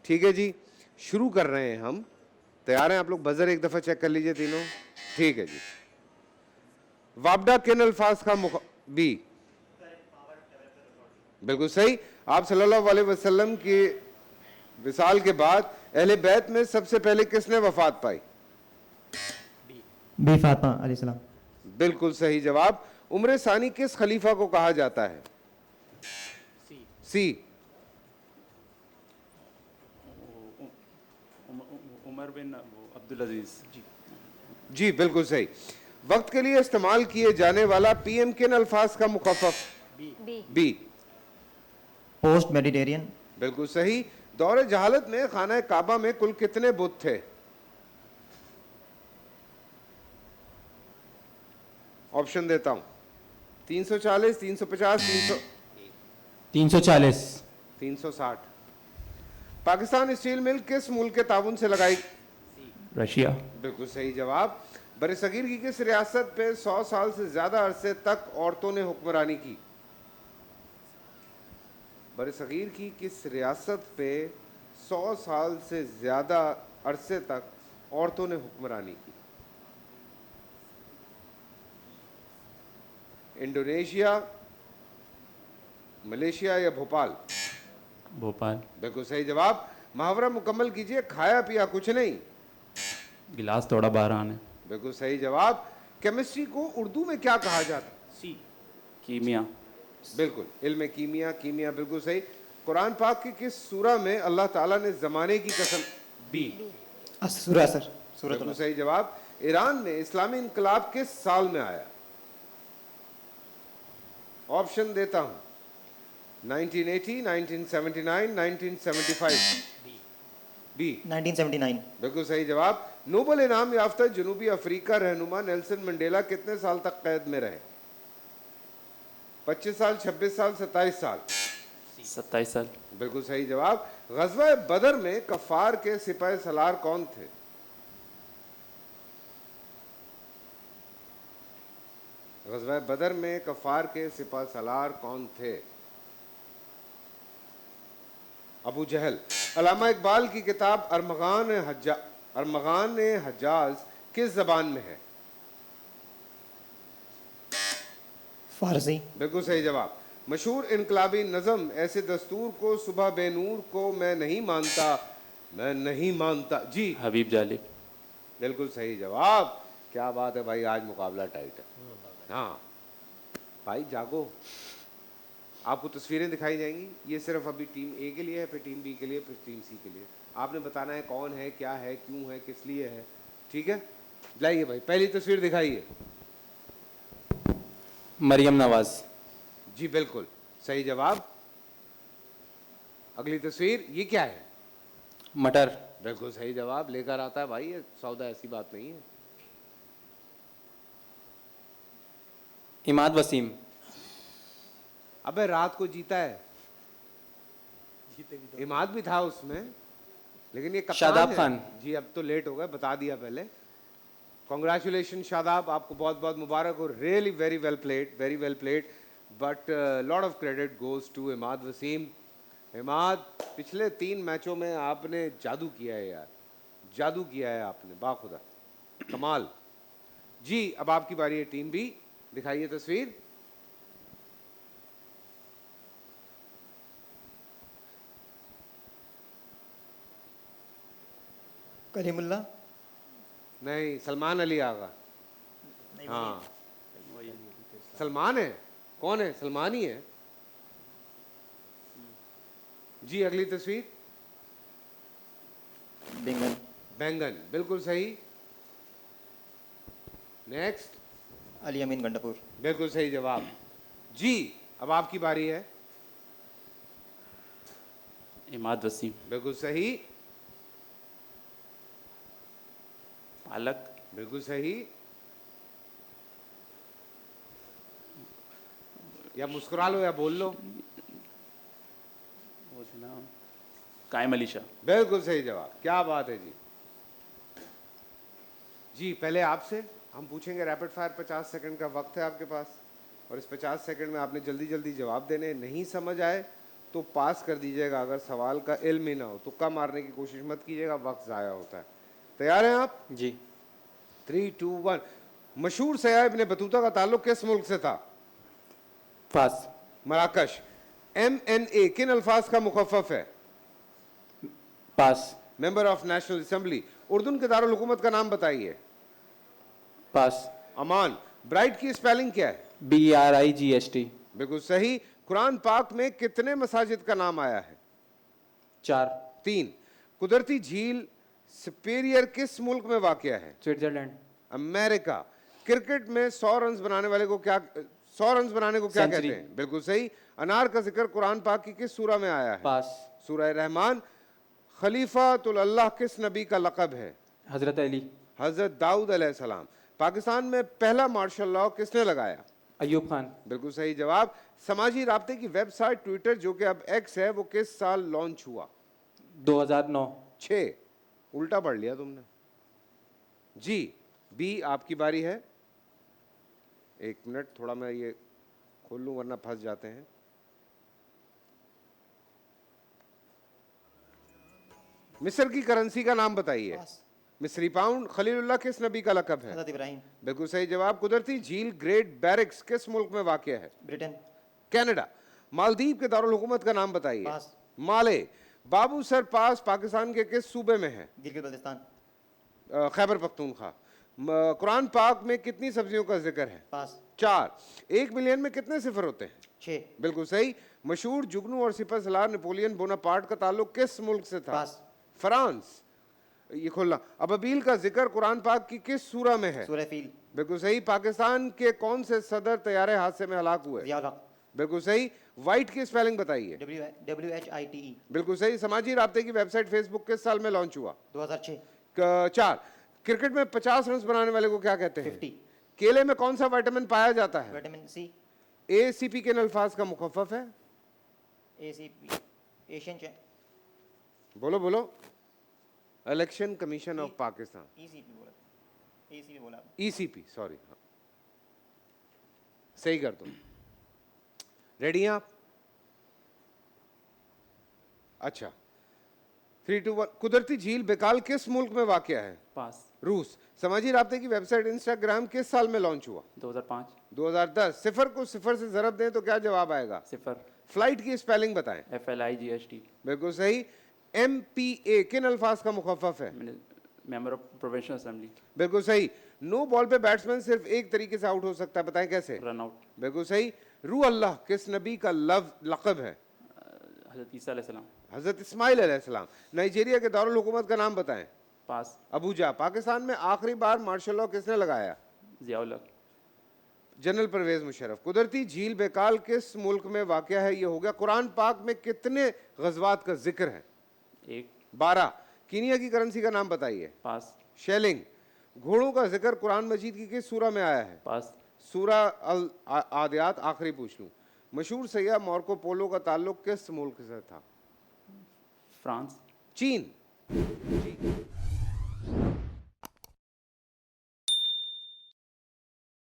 ठीक है जी, शुरू कर रहे हैं हम। तैयार हैं आप लोग? बजर एक दफा चेक कर लीजिए तीनों। ठीक है जी। वापडा किन अल्फाज का बी, बिल्कुल सही। आप सल्लल्लाहु अलैहि वसल्लम की विसाल के बाद अहले बैत में सबसे पहले किसने वफात पाई? बी फातिमा अलैहिस्सलाम। बिल्कुल सही जवाब। उम्र सानी किस खलीफा को कहा जाता है? सी, उमर बिन अब्दुल अजीज। जी बिल्कुल सही। वक्त के लिए इस्तेमाल किए जाने वाला पीएम किन अल्फाज का मुखफ़फ़? B, post Mediterranean. बिल्कुल सही। दौरे जहालत में खाना काबा में कुल कितने बुत थे? ऑप्शन देता हूं, 340, 350, 340। 360। पाकिस्तान स्टील मिल किस मुल्क के ताउन से लगाई? रशिया। बिल्कुल सही जवाब। बरसगीर की किस रियासत पे 100 साल से ज्यादा अरसे तक औरतों ने हुक्मरानी की? बरसगीर की किस रियासत पे 100 साल से ज्यादा अरसे तक औरतों ने हुक्मरानी की? इंडोनेशिया, मलेशिया या भोपाल? भोपाल। बिल्कुल सही जवाब। मुहावरा मुकम्मल कीजिए, खाया पिया कुछ नहीं। गिलास थोड़ा बाहर आने। बिल्कुल सही जवाब। केमिस्ट्री को उर्दू में क्या कहा जाता? सी, कीमिया। बिल्कुल, इल्म कीमिया, कीमिया बिल्कुल सही। कुरान पाक की किस सूरा में अल्लाह ताला ने जमाने की कसम? बी, सूरा सर, सूरत बिल्कुल सही जवाब। ईरान में इस्लामी इनकलाब किस साल में आया? ऑप्शन देता हूं, 1980, 1979, 1975। बी, 1979। बिल्कुल सही जवाब। नोबल इनाम याफ्ता जनूबी अफ्रीका रहनुमा नेल्सन मंडेला कितने साल तक कैद में रहे? 25 साल, 26 साल, 27 साल? 27 साल। बिल्कुल सही जवाब। गज़वा बदर में कफ़ार के सिपाही सलार कौन थे? गज़वा बदर में कफ़ार के सिपाही सलार कौन थे? अबू जहल। अल्लामा इकबाल की किताब अरमगान हजाज किस जबान में है? फारसी। बिल्कुल सही जवाब। मशहूर इनकलाबी नज़म ऐसे दस्तूर को सुबह बेनूर को मैं नहीं मानता, मैं नहीं मानता। जी, हबीब जालिब। बिल्कुल सही जवाब। क्या बात है भाई, आज मुकाबला टाइट है। हाँ भाई जागो। आपको तस्वीरें दिखाई जाएंगी, ये सिर्फ अभी टीम ए के लिए है, फिर टीम बी के लिए, फिर टीम सी के लिए। आपने बताना है कौन है, क्या है, क्यों है, किस लिए है। ठीक है, लाइए भाई, पहली तस्वीर दिखाइए। मरियम नवाज। जी बिल्कुल सही जवाब। अगली तस्वीर, ये क्या है? मटर। बिल्कुल सही जवाब। लेकर आता है भाई, ये सौदा ऐसी बात नहीं है। इमाद वसीम। अबे रात को जीता है, इमाद भी था उसमें, लेकिन ये कप्तान शादाब है। खान। जी अब तो लेट हो गए, बता दिया पहले। कॉन्ग्रेचुलेशन शादाब, आपको बहुत बहुत मुबारक हो। Really very well played, very well played. But lot of credit goes to Imad Wasim. Imad, पिछले 3 मैचों में आपने जादू किया है यार, जादू किया है आपने, बाखुदा कमाल। जी अब आपकी बारी है टीम बी, दिखाइए तस्वीर। कलीमुल्ला। नहीं, सलमान अली आगा। हाँ सलमान है। कौन है? सलमान ही है। जी अगली तस्वीर। बैंगन। बैंगन बिल्कुल सही। नेक्स्ट। अली अमीन गंडापुर। बिल्कुल सही जवाब। जी अब आपकी बारी है। इमाद वसीम। बिल्कुल सही। पालक। बिल्कुल सही। या मुस्कुरा लो या बोल लो। वो थे ना, कायम अली शाह। बिल्कुल सही जवाब, क्या बात है जी। जी पहले आपसे हम पूछेंगे रैपिड फायर, 50 सेकंड का वक्त है आपके पास, और इस 50 सेकंड में आपने जल्दी जल्दी जवाब देने। नहीं समझ आए तो पास कर दीजिएगा, अगर सवाल का इल्म ही ना हो तुक्का मारने की कोशिश मत कीजिएगा, वक्त ज़ाया होता है। तैयार हैं आप? जी। 3, 2, 1। मशहूर सयाह इब्न बतूता का ताल्लुक किस मुल्क से था? फास। मराकश। MNA किन अल्फाज का मुखफ़फ़ है? पास। Member of national assembly. उर्दून के दारुल हुकूमत का नाम बताइए। पास। अमान। ब्राइट की स्पेलिंग क्या है? BRIGHT। बिल्कुल सही। कुरान पाक में कितने मसाजिद का नाम आया है? 4। 3। कुदरती झील सुपेरियर किस मुल्क में वाक़या है? स्विट्जरलैंड। अमेरिका। क्रिकेट में 100 रन बनाने वाले को क्या 100 रन बनाने को क्या सेंचुरी। कहते हैं? बिल्कुल सही। अनार का जिक्र कुरान पाक की किस सूरा में आया है? पास। सूरह रहमान। खलीफातुल अल्लाह किस नबी का लक़ब है? हज़रत अली। हज़रत दाऊद अलैहिस्सलाम। पाकिस्तान में पहला मार्शल लॉ किसने लगाया? अयूब खान। बिल्कुल सही जवाब। समाजी राब्ते की वेबसाइट ट्विटर जो कि अब एक्स है वो किस साल लॉन्च हुआ? 2009। 6। उल्टा पढ़ लिया तुमने जी। बी आपकी बारी है। 1 मिनट, थोड़ा मैं ये खोल लूं वरना फंस जाते हैं। मिस्र की करेंसी का नाम बताइए। पास। मिस्री पाउंड। खलीलुल्लाह किस नबी का लक़ब है? हज़रत इब्राहिम। बिल्कुल सही जवाब। कुदरती झील ग्रेट बैरिक्स किस मुल्क में वाक़या है? ब्रिटेन। कनाडा। मालदीव के दारुल हुकूमत का नाम बताइए। पास। माले। बाबू सर पास पाकिस्तान के किस सूबे में है? गिलगित बल्तिस्तान। खैबर पख्तूनख्वा। कुरान पाक में कितनी सब्जियों का जिक्र है? पास। 4। 1 मिलियन में कितने सिफर होते हैं? 6। बिल्कुल सही। मशहूर जुगनू और सिपह सलार नेपोलियन बोनापार्ट का ताल्लुक किस मुल्क से था? पास। फ्रांस। ये खोलना। अबाबील का जिक्र कुरान पाक की किस सूरा में है? सूरह फील। बिल्कुल सही। पाकिस्तान के कौन से सदर तैयारे हादसे में हलाक हुए? ज़ियाउल हक। बिल्कुल सही। वाइट की स्पेलिंग बताइए। WHITE। बिल्कुल सही। समाजी राब्ते की वेबसाइट फेसबुक किस साल में लॉन्च हुआ? 2006। 4। क्रिकेट में 50 रन बनाने वाले को क्या कहते हैं? 50। केले में कौन सा विटामिन पाया जाता है? Vitamin C. ACP किन अल्फाज का मुखफ़फ़ है? ACP एशियन चैन। बोलो बोलो। Election commission of Pakistan. ECP बोला। ACP बोला। ECP, sorry. सही कर दो। रेडी हैं आप? अच्छा। 3, 2, 1। कुदरती झील बेकाल किस मुल्क में वाक़या है? पास। रूस। समाजी राब्ते की वेबसाइट इंस्टाग्राम किस साल में लॉन्च हुआ? 2005। 2010। सिफर को सिफर से ज़रब दें तो क्या जवाब आएगा? 0। फ्लाइट की स्पेलिंग बताएं। FLIGHT। बिल्कुल सही। MPA किन अल्फाज का मुखफ़फ़ है? Member of provincial assembly. बिल्कुल सही। नो बॉल पे बैट्समैन सिर्फ एक तरीके से आउट हो सकता है, बताएं कैसे? Run out. बिल्कुल सही। रू अल्लाह किस नबी का लक़ब है? हज़रत ईसा अलैहिस्सलाम। हज़रत इस्माइल अलैहिस्सलाम। नाइजीरिया के दारुल हुकूमत का नाम बताएं। पास। अबूजा। पाकिस्तान में आखिरी बार मार्शल लॉ किसने लगाया? ज़ियाउल हक। जनरल परवेज मुशर्रफ। कुदरती झील बेकाल किस मुल्क में वाक़या है? ये हो गया। कुरान पाक में कितने गज़वात का जिक्र है? 1। 12। कीनिया की करेंसी का नाम बताइए। पास। शेलिंग। घोड़ों का जिक्र कुरान मजीद की किस सूरा में आया है? पास। सूरा अल आदियात। आखिरी पूछ लूँ। मशहूर सैयाह मार्को पोलो का ताल्लुक किस मुल्क से था? फ्रांस। चीन। जी।